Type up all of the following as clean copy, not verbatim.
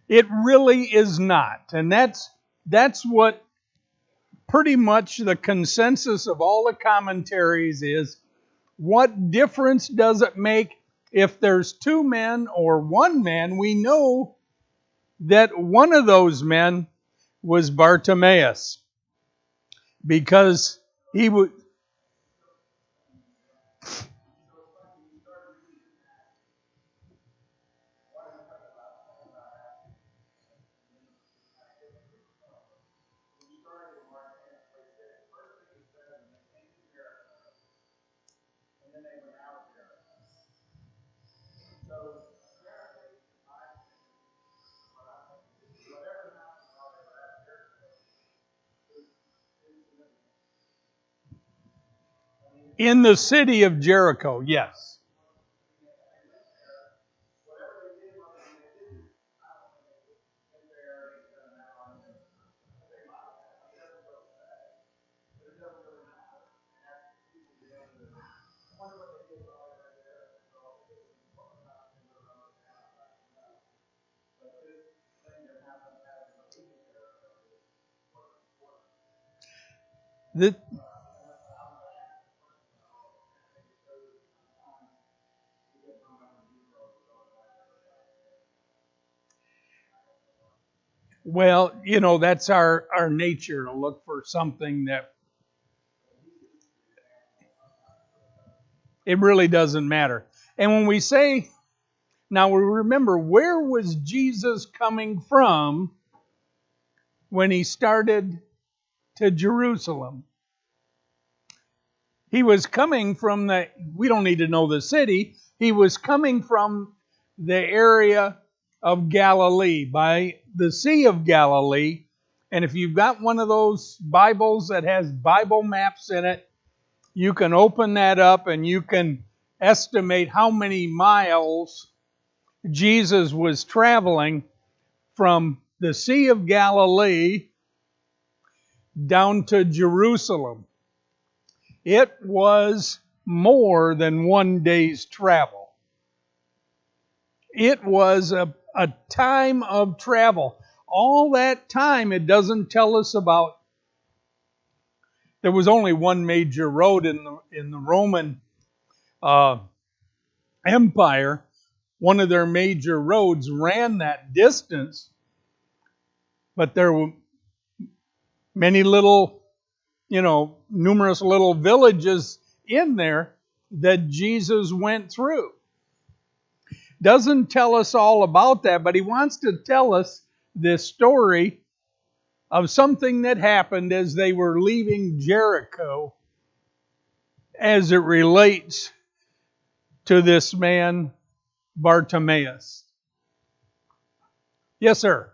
It really is not. And that's what pretty much the consensus of all the commentaries is. What difference does it make if there's two men or one man? We know that one of those men was Bartimaeus, because he would. In the city of Jericho, yes. The, well, that's our nature, to look for something that it really doesn't matter. And when we say, now we remember, where was Jesus coming from when he started to Jerusalem? He was coming from we don't need to know the city, he was coming from the area of Galilee, by the Sea of Galilee. And if you've got one of those Bibles that has Bible maps in it, you can open that up and you can estimate how many miles Jesus was traveling from the Sea of Galilee down to Jerusalem. It was more than one day's travel. It was a time of travel. All that time, it doesn't tell us about. There was only one major road in the Roman Empire. One of their major roads ran that distance, but there were many little, numerous little villages in there that Jesus went through. Doesn't tell us all about that, but he wants to tell us this story of something that happened as they were leaving Jericho, as it relates to this man Bartimaeus. Yes, sir.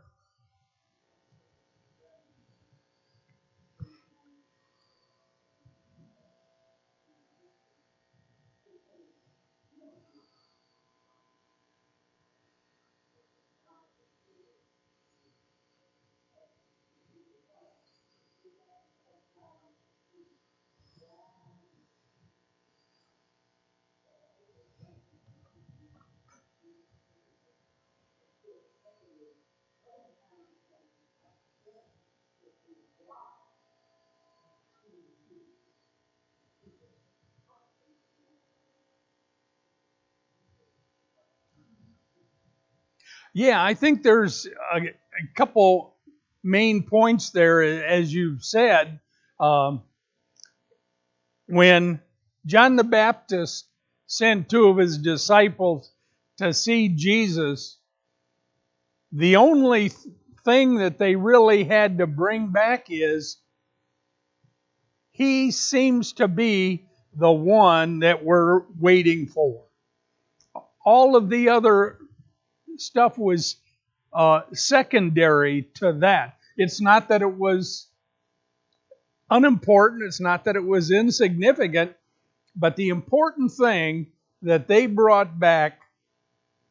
Yeah, I think there's a couple main points there, as you've said. When John the Baptist sent two of his disciples to see Jesus, the only thing that they really had to bring back is, he seems to be the one that we're waiting for. All of the other stuff was secondary to that. It's not that it was unimportant. It's not that it was insignificant. But the important thing that they brought back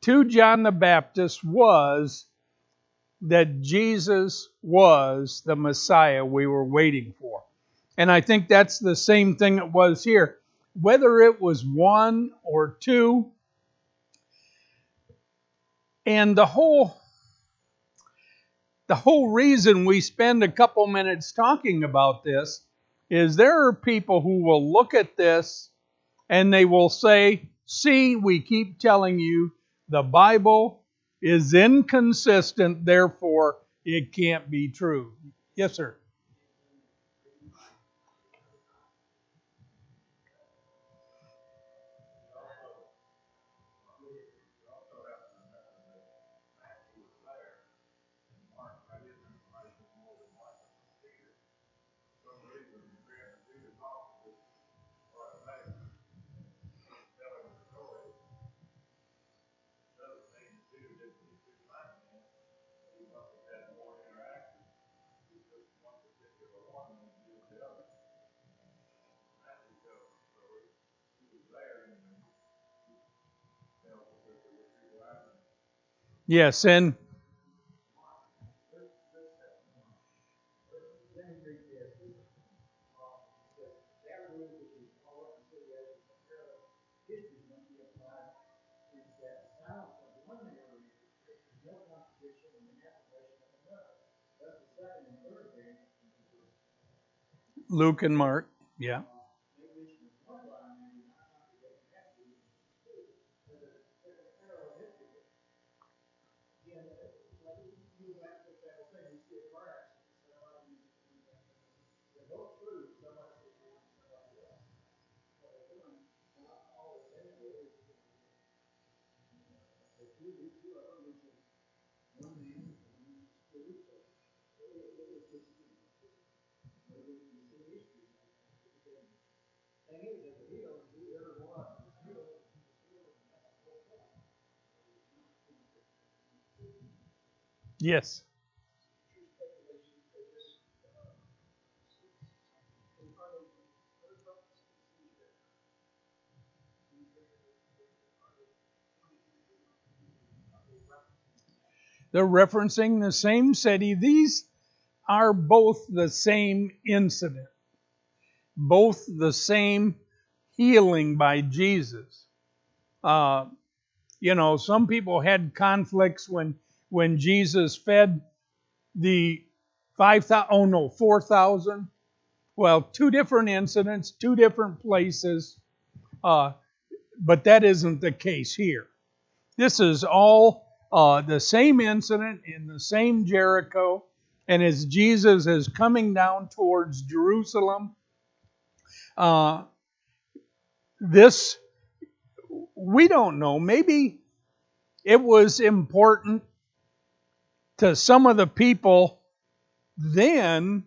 to John the Baptist was that Jesus was the Messiah we were waiting for. And I think that's the same thing it was here. Whether it was one or two, and the whole the whole reason we spend a couple minutes talking about this is there are people who will look at this and they will say, see, we keep telling you the Bible is inconsistent, therefore it can't be true. Yes, sir. Yes, and Luke and Mark, yeah. Yes. They're referencing the same city. These are both the same incident, both the same healing by Jesus. Uh, some people had conflicts when Jesus fed the 5,000, 4,000. Well, two different incidents, two different places, but that isn't the case here. This is all the same incident in the same Jericho, and as Jesus is coming down towards Jerusalem, uh, this, we don't know, maybe it was important to some of the people then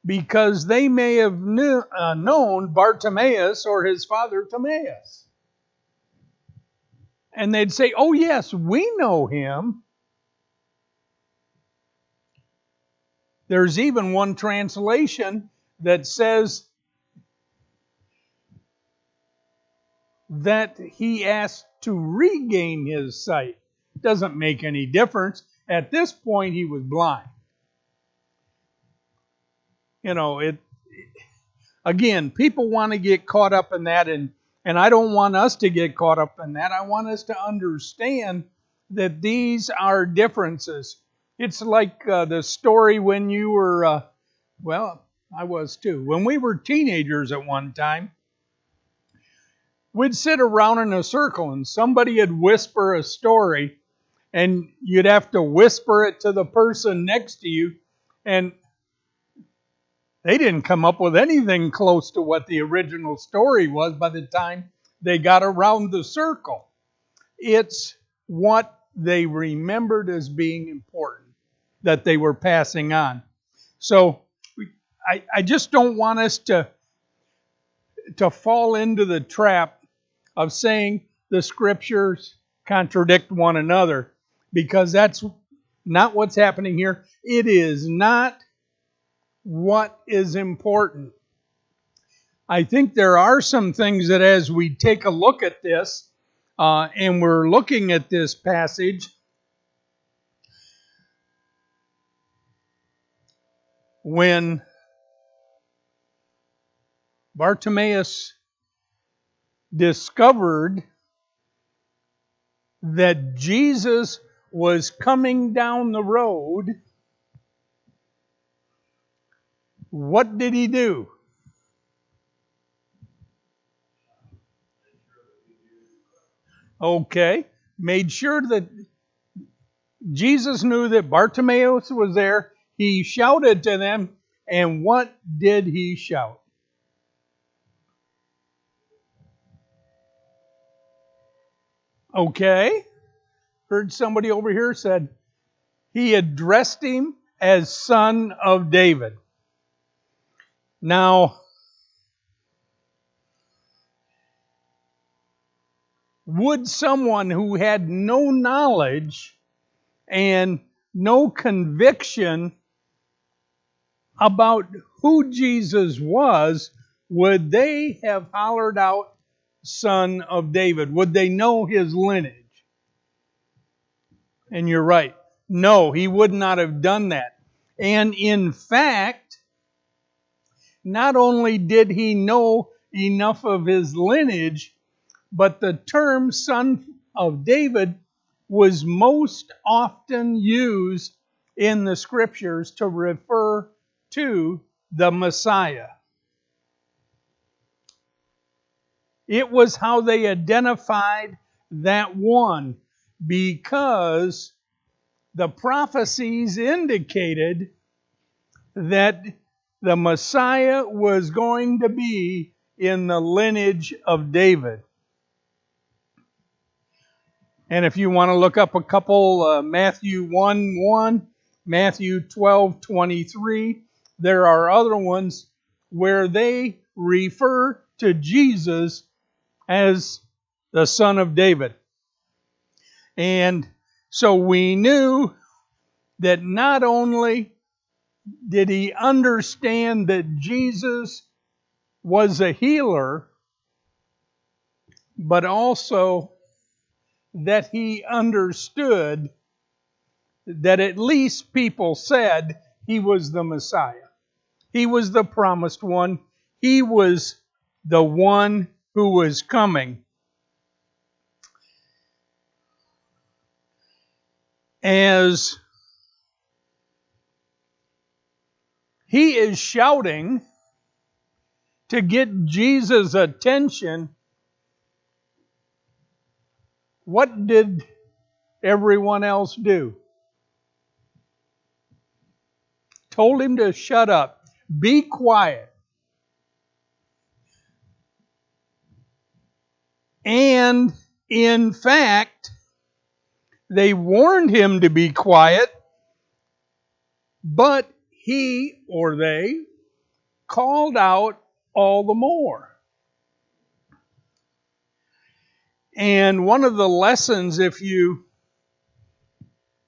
because they may have known Bartimaeus or his father Timaeus. And they'd say, oh yes, we know him. There's even one translation that says that he asked to regain his sight. Doesn't make any difference. At this point, he was blind. Again, people want to get caught up in that, and I don't want us to get caught up in that. I want us to understand that these are differences. It's like the story when you were, I was too. When we were teenagers at one time, we'd sit around in a circle and somebody would whisper a story and you'd have to whisper it to the person next to you, and they didn't come up with anything close to what the original story was by the time they got around the circle. It's what they remembered as being important that they were passing on. So I just don't want us to fall into the trap of saying the scriptures contradict one another, because that's not what's happening here. It is not what is important. I think there are some things that as we take a look at this, and we're looking at this passage, when Bartimaeus discovered that Jesus was coming down the road, What did he do? Okay. Made sure that Jesus knew that Bartimaeus was there. He shouted to them. And what did he shout? Okay. Heard somebody over here said he addressed him as Son of David. Now, would someone who had no knowledge and no conviction about who Jesus was, would they have hollered out Son of David? Would they know his lineage? And you're right. No, he would not have done that. And in fact, not only did he know enough of his lineage, but the term Son of David was most often used in the Scriptures to refer to the Messiah. It was how they identified that one, because the prophecies indicated that the Messiah was going to be in the lineage of David. And if you want to look up a couple, Matthew 1:1, Matthew 12:23, there are other ones where they refer to Jesus as the Son of David. And so we knew that not only did he understand that Jesus was a healer, but also that he understood that at least people said he was the Messiah. He was the promised one. He was the one who was coming. As he is shouting to get Jesus' attention, what did everyone else do? Told him to shut up. Be quiet. And in fact, they warned him to be quiet, but he or they called out all the more. And one of the lessons, if you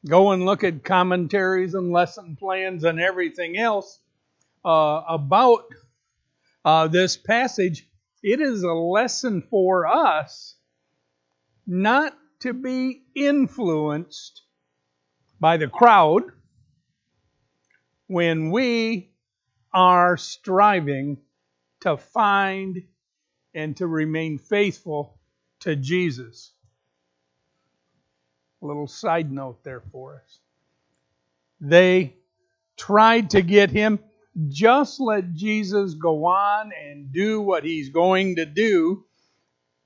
go and look at commentaries and lesson plans and everything else about this passage, it is a lesson for us not to be influenced by the crowd when we are striving to find and to remain faithful to Jesus. A little side note there for us. They tried to get him, just let Jesus go on and do what he's going to do,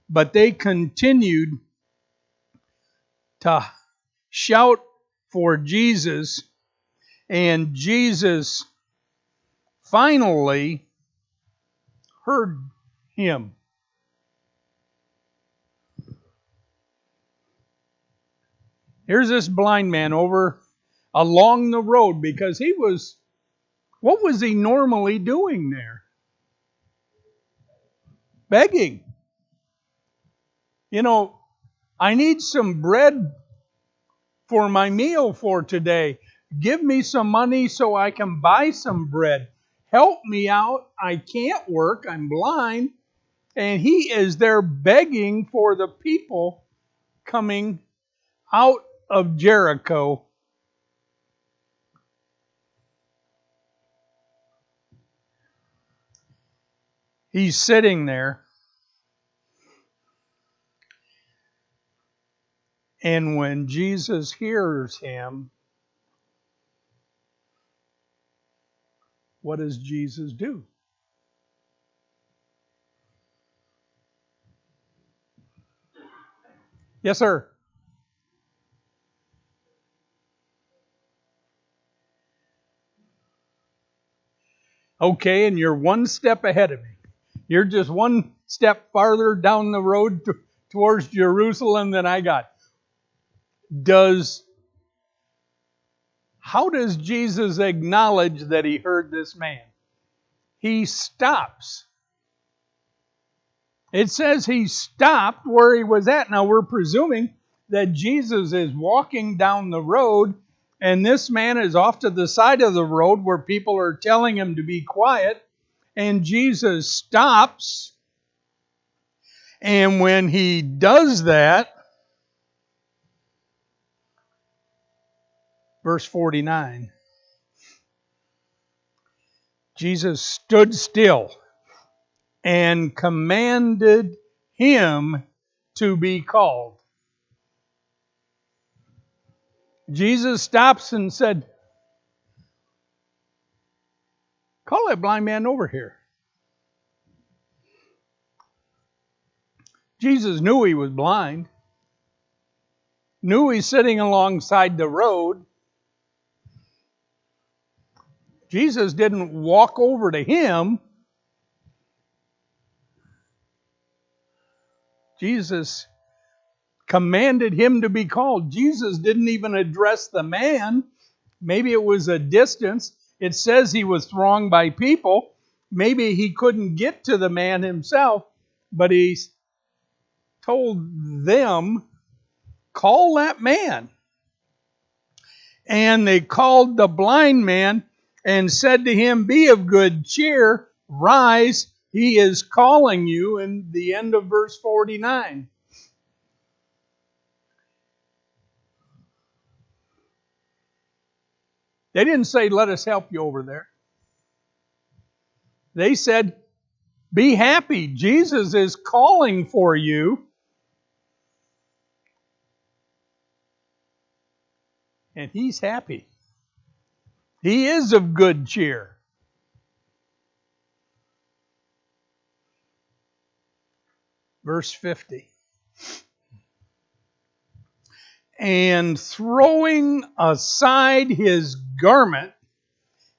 but they continued to shout for Jesus, and Jesus finally heard him. Here's this blind man over along the road, because what was he normally doing there? Begging. You know, I need some bread for my meal for today. Give me some money so I can buy some bread. Help me out. I can't work. I'm blind. And he is there begging for the people coming out of Jericho. He's sitting there. And when Jesus hears him, what does Jesus do? Yes, sir. Okay, and you're one step ahead of me. You're just one step farther down the road towards Jerusalem than I got. How does Jesus acknowledge that he heard this man? He stops. It says he stopped where he was at. Now we're presuming that Jesus is walking down the road and this man is off to the side of the road where people are telling him to be quiet. And Jesus stops. And when he does that, verse 49, Jesus stood still and commanded him to be called. Jesus stops and said, call that blind man over here. Jesus knew he was blind, knew he's sitting alongside the road. Jesus didn't walk over to him. Jesus commanded him to be called. Jesus didn't even address the man. Maybe it was a distance. It says he was thronged by people. Maybe he couldn't get to the man himself, but he told them, call that man. And they called the blind man and said to him, be of good cheer, rise, he is calling you. In the end of verse 49. They didn't say, let us help you over there. They said, be happy. Jesus is calling for you. And he's happy. He is of good cheer. Verse 50. And throwing aside his garment,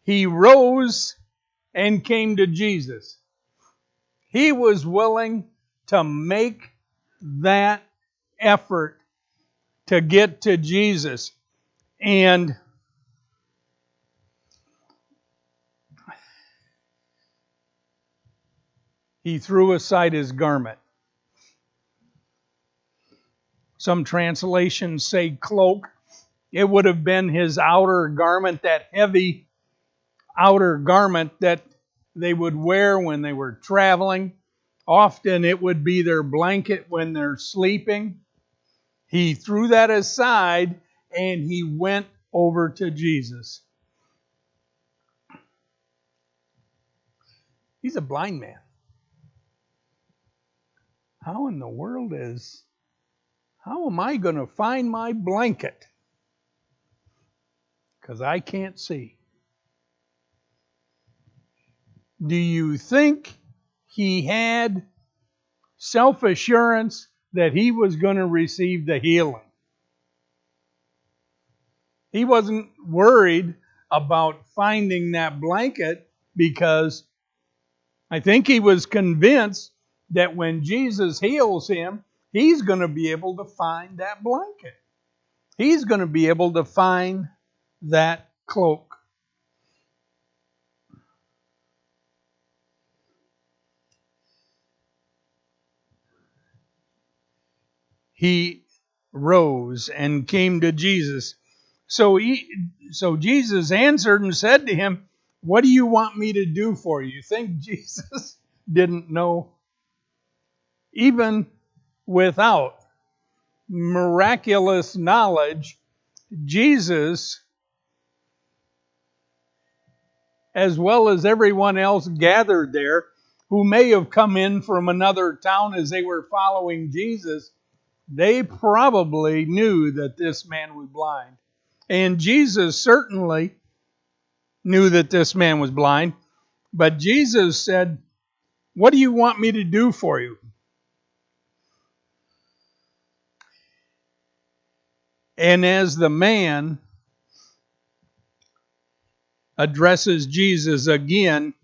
he rose and came to Jesus. He was willing to make that effort to get to Jesus. And he threw aside his garment. Some translations say cloak. It would have been his outer garment, that heavy outer garment that they would wear when they were traveling. Often it would be their blanket when they're sleeping. He threw that aside and he went over to Jesus. He's a blind man. How in the world how am I going to find my blanket? Because I can't see. Do you think he had self-assurance that he was going to receive the healing? He wasn't worried about finding that blanket because I think he was convinced that when Jesus heals him, he's going to be able to find that blanket. He's going to be able to find that cloak. He rose and came to Jesus. So Jesus answered and said to him, what do you want me to do for you? You think Jesus didn't know? Even without miraculous knowledge, Jesus, as well as everyone else gathered there, who may have come in from another town as they were following Jesus, they probably knew that this man was blind. And Jesus certainly knew that this man was blind. But Jesus said, "What do you want me to do for you?" And as the man addresses Jesus again,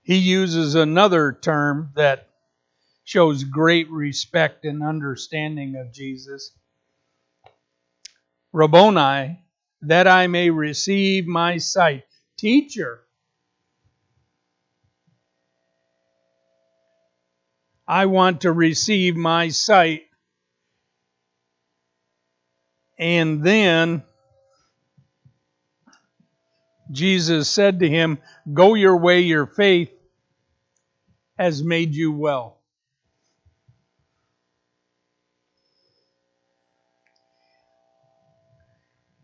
he uses another term that shows great respect and understanding of Jesus. Rabboni, that I may receive my sight. Teacher, I want to receive my sight. And then Jesus said to him, "Go your way, your faith has made you well."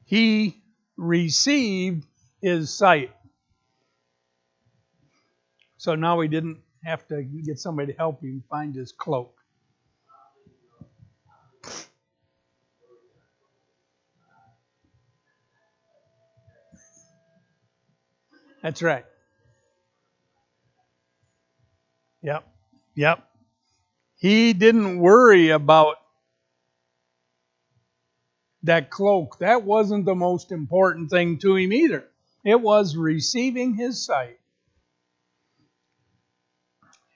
He received his sight. So now he didn't have to get somebody to help him find his cloak. That's right. Yep. Yep. He didn't worry about that cloak. That wasn't the most important thing to him either. It was receiving his sight.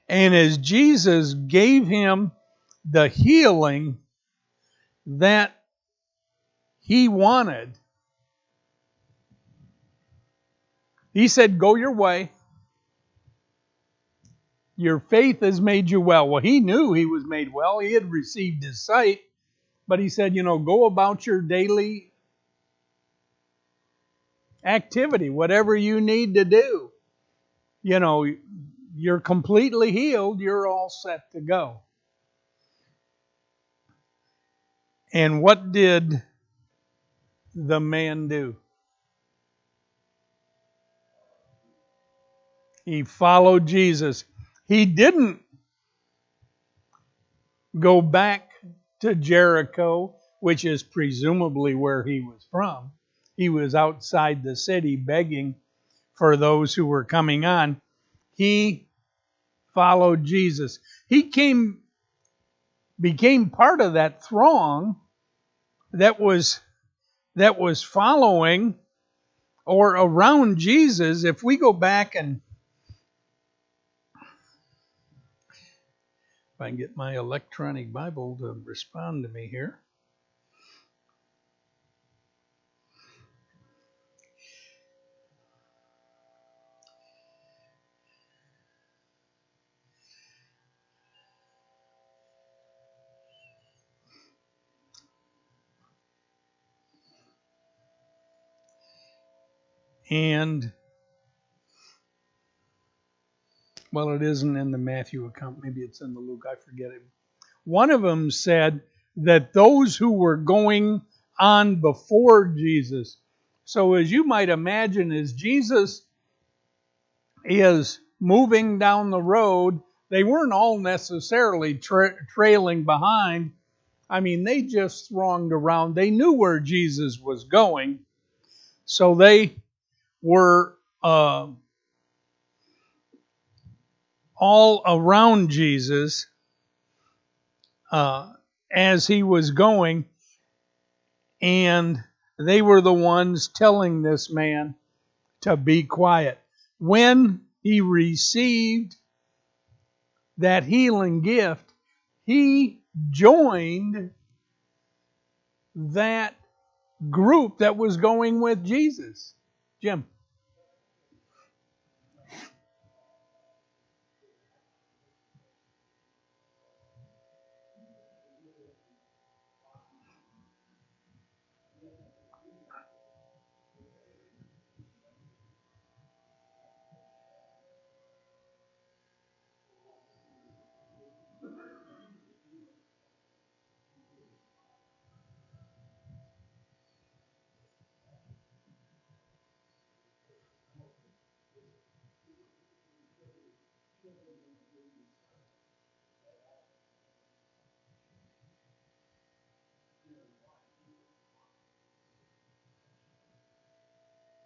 And as Jesus gave him the healing that he wanted, he said, "Go your way. Your faith has made you well." Well, he knew he was made well. He had received his sight. But he said, go about your daily activity, whatever you need to do. You're completely healed. You're all set to go. And what did the man do? He followed Jesus. He didn't go back to Jericho, which is presumably where he was from. He was outside the city begging for those who were coming on. He followed Jesus. He became part of that throng that was following or around Jesus. If we go back and if I can get my electronic Bible to respond to me here. And, well, it isn't in the Matthew account. Maybe it's in the Luke. I forget it. One of them said that those who were going on before Jesus. So as you might imagine, as Jesus is moving down the road, they weren't all necessarily trailing behind. I mean, they just thronged around. They knew where Jesus was going. So they were all around Jesus as he was going. And they were the ones telling this man to be quiet. When he received that healing gift, he joined that group that was going with Jesus. Jim.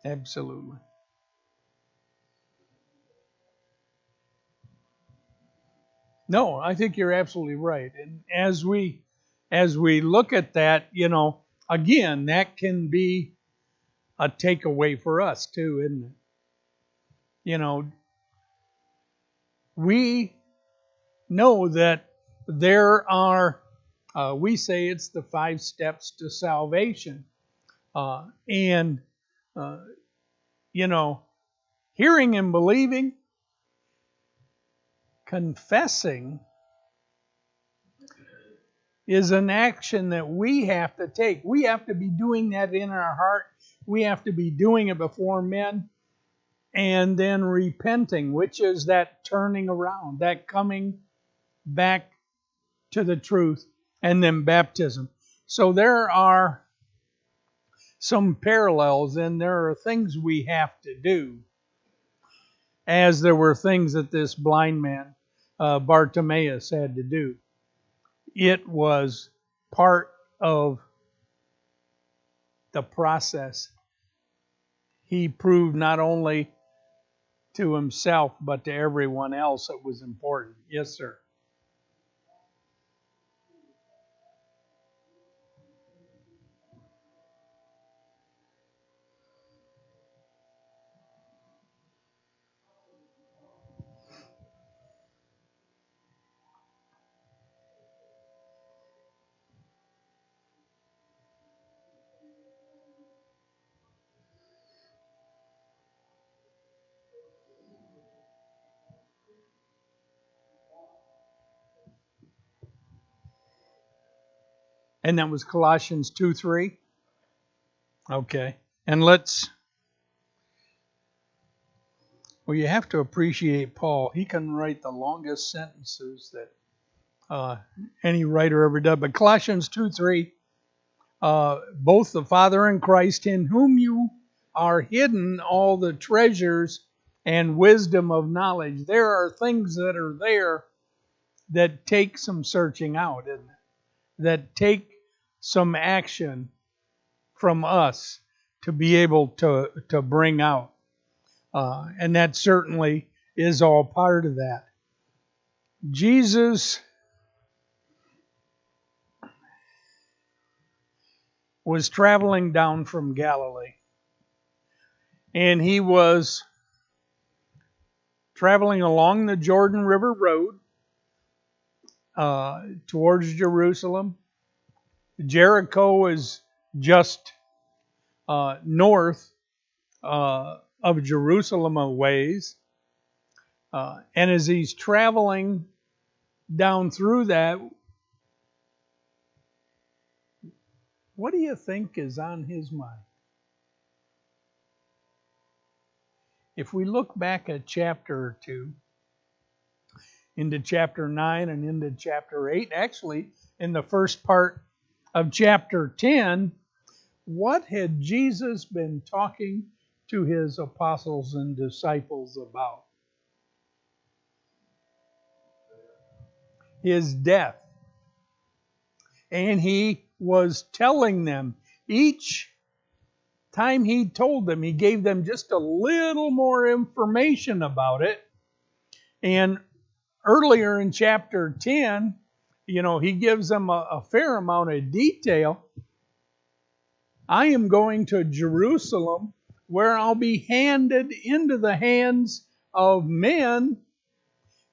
Absolutely. No, I think you're absolutely right. And as we look at that, again, that can be a takeaway for us too, isn't it? You know, we know that there are, we say it's the 5 steps to salvation. And, uh, you know, hearing and believing, confessing is an action that we have to take. We have to be doing that in our heart. We have to be doing it before men. And then repenting, which is that turning around, that coming back to the truth, and then baptism. So there are some parallels, and there are things we have to do, as there were things that this blind man, Bartimaeus, had to do. It was part of the process. He proved not only to himself, but to everyone else it was important. Yes, sir. And that was Colossians 2:3. Okay. And well, you have to appreciate Paul. He can write the longest sentences that any writer ever did. But Colossians 2:3, both the Father and Christ, in whom you are hidden all the treasures and wisdom of knowledge. There are things that are there that take some searching out, isn't it? That take some action from us to be able to bring out. And that certainly is all part of that. Jesus was traveling down from Galilee, and he was traveling along the Jordan River Road towards Jerusalem. Jericho is just north of Jerusalem a ways. And as he's traveling down through that, what do you think is on his mind? If we look back at chapter 2, into chapter 9 and into chapter 8, actually in the first part of chapter 10, what had Jesus been talking to his apostles and disciples about? His death. And he was telling them, each time he told them, he gave them just a little more information about it. And earlier in chapter 10, he gives them a fair amount of detail. I am going to Jerusalem, where I'll be handed into the hands of men,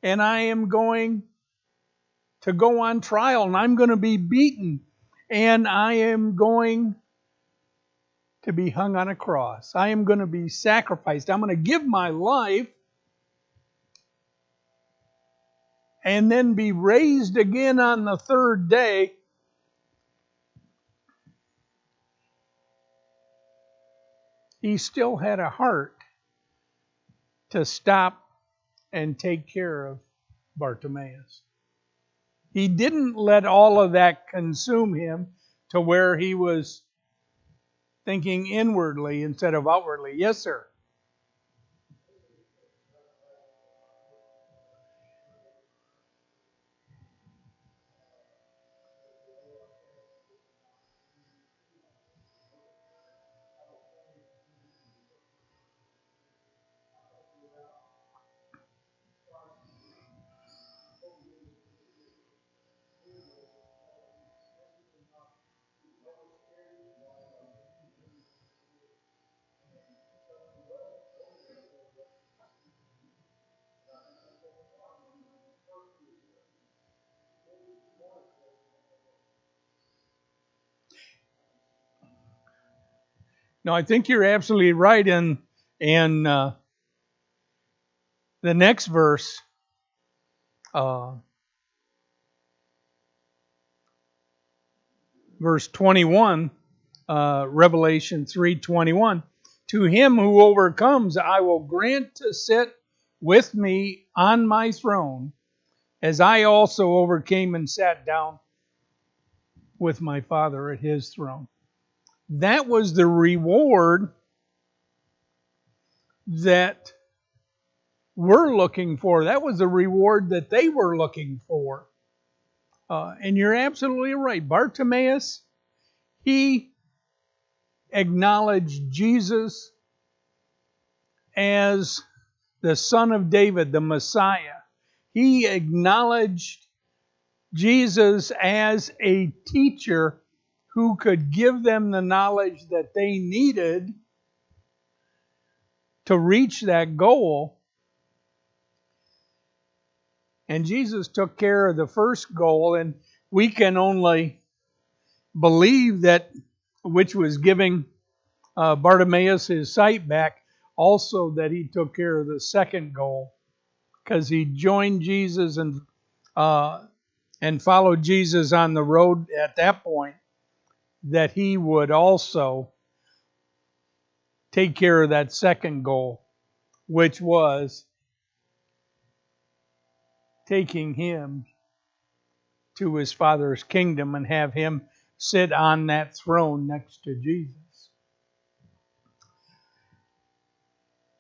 and I am going to go on trial, and I'm going to be beaten, and I am going to be hung on a cross. I am going to be sacrificed. I'm going to give my life and then be raised again on the third day. He still had a heart to stop and take care of Bartimaeus. He didn't let all of that consume him to where he was thinking inwardly instead of outwardly. Yes, sir. No, I think you're absolutely right. In the next verse, verse 21, Revelation 3:21, to him who overcomes, I will grant to sit with me on my throne, as I also overcame and sat down with my Father at his throne. That was the reward that we're looking for. That was the reward that they were looking for. And you're absolutely right. Bartimaeus, he acknowledged Jesus as the Son of David, the Messiah. He acknowledged Jesus as a teacher who could give them the knowledge that they needed to reach that goal. And Jesus took care of the first goal, and we can only believe that, which was giving Bartimaeus his sight back, also that he took care of the second goal, because he joined Jesus and followed Jesus on the road at that point, that he would also take care of that second goal, which was taking him to his Father's kingdom and have him sit on that throne next to Jesus.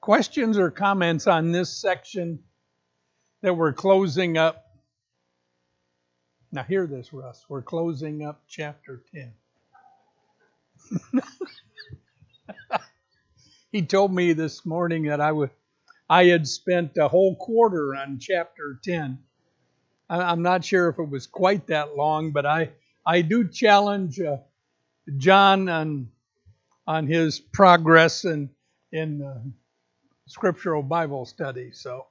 Questions or comments on this section that we're closing up? Now hear this, Russ. We're closing up chapter 10. He told me this morning that I had spent a whole quarter on chapter 10. I'm not sure if it was quite that long, but I do challenge John on his progress in scriptural Bible study. So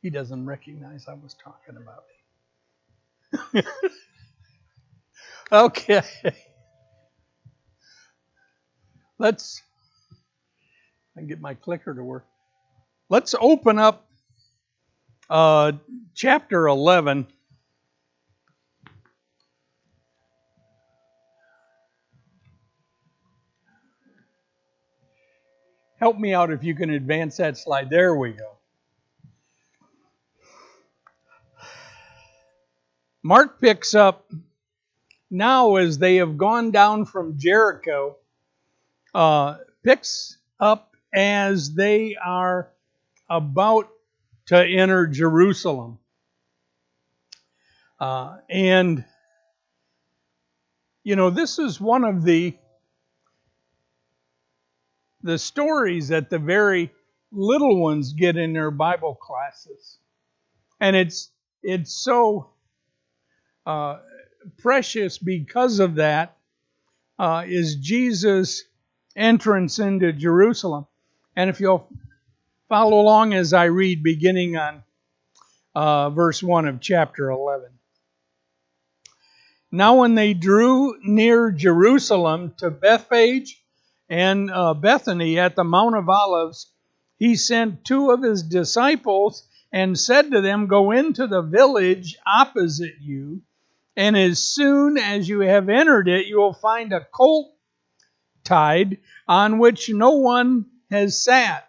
he doesn't recognize I was talking about it. Okay. I can get my clicker to work. Let's open up chapter 11. Help me out if you can advance that slide. There we go. Mark picks up now as they have gone down from Jericho, picks up as they are about to enter Jerusalem. And, you know, this is one of the stories that the very little ones get in their Bible classes. And it's so precious because of that, is Jesus' entrance into Jerusalem. And if you'll follow along as I read, beginning on verse 1 of chapter 11. Now when they drew near Jerusalem to Bethphage and Bethany at the Mount of Olives, he sent two of his disciples and said to them, go into the village opposite you, and as soon as you have entered it, you will find a colt tied on which no one has sat.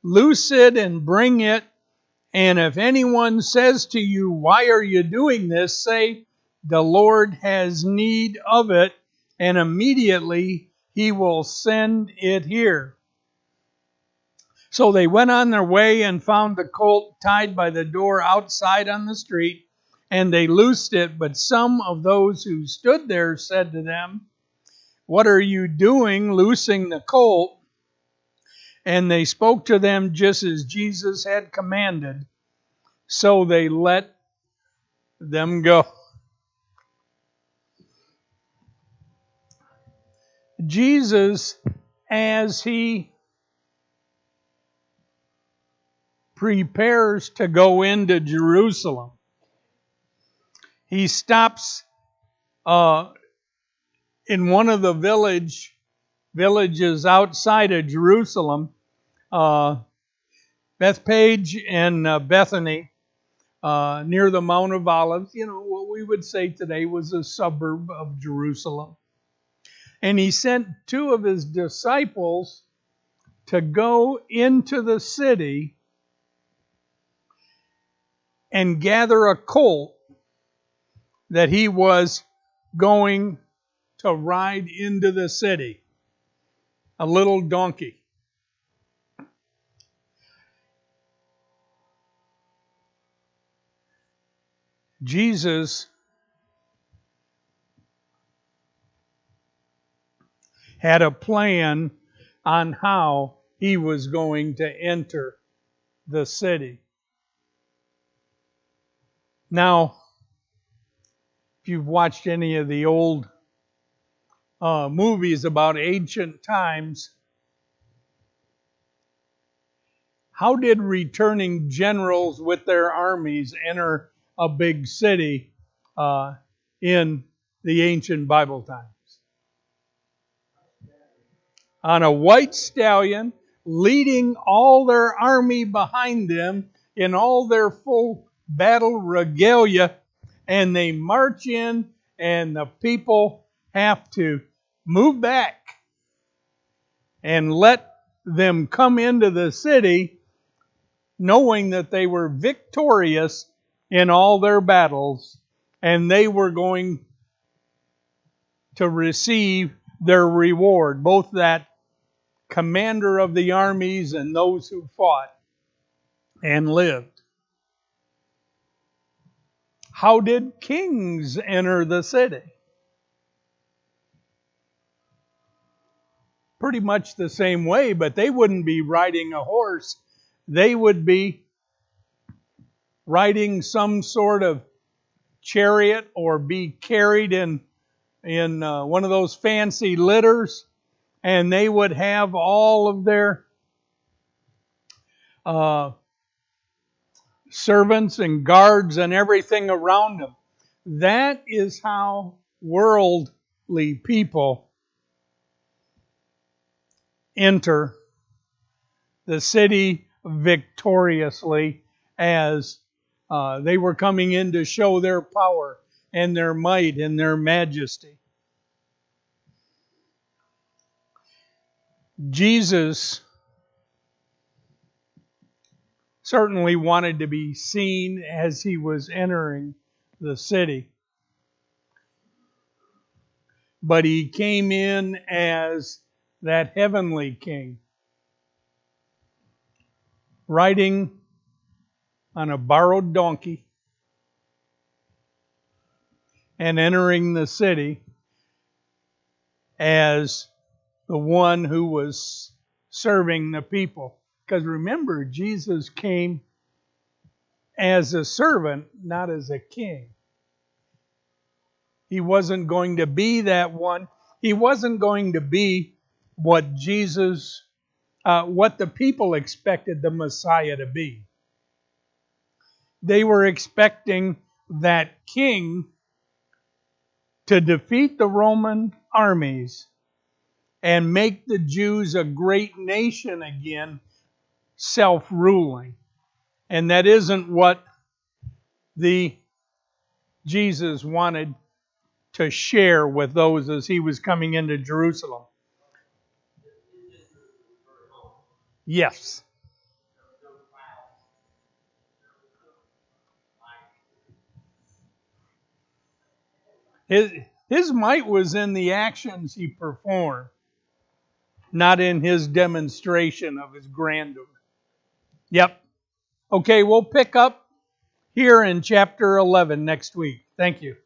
Loose it and bring it, and if anyone says to you, why are you doing this? Say, the Lord has need of it, and immediately he will send it here. So they went on their way and found the colt tied by the door outside on the street, and they loosed it. But some of those who stood there said to them, what are you doing loosing the colt? And they spoke to them just as Jesus had commanded. So they let them go. Jesus, as he prepares to go into Jerusalem, he stops in one of the villages outside of Jerusalem, Bethpage and Bethany, near the Mount of Olives, what we would say today was a suburb of Jerusalem. And he sent two of his disciples to go into the city and gather a colt that he was going to ride into the city. A little donkey. Jesus had a plan on how he was going to enter the city. Now, if you've watched any of the old movies about ancient times, how did returning generals with their armies enter a big city in the ancient Bible times? On a white stallion, leading all their army behind them in all their full battle regalia, and they march in, and the people have to move back and let them come into the city, knowing that they were victorious in all their battles, and they were going to receive their reward, both that commander of the armies and those who fought and lived. How did kings enter the city? Pretty much the same way, but they wouldn't be riding a horse. They would be riding some sort of chariot or be carried in one of those fancy litters, and they would have all of their servants and guards and everything around them. That is how worldly people enter the city victoriously, as they were coming in to show their power and their might and their majesty. Jesus certainly wanted to be seen as he was entering the city. But he came in as that heavenly king, riding on a borrowed donkey and entering the city as the one who was serving the people. Because remember, Jesus came as a servant, not as a king. He wasn't going to be that one. He wasn't going to be what what the people expected the Messiah to be. They were expecting that king to defeat the Roman armies and make the Jews a great nation again, self-ruling. And that isn't what Jesus wanted to share with those as he was coming into Jerusalem. Yes. His might was in the actions he performed, not in his demonstration of his grandeur. Yep. Okay, we'll pick up here in chapter 11 next week. Thank you.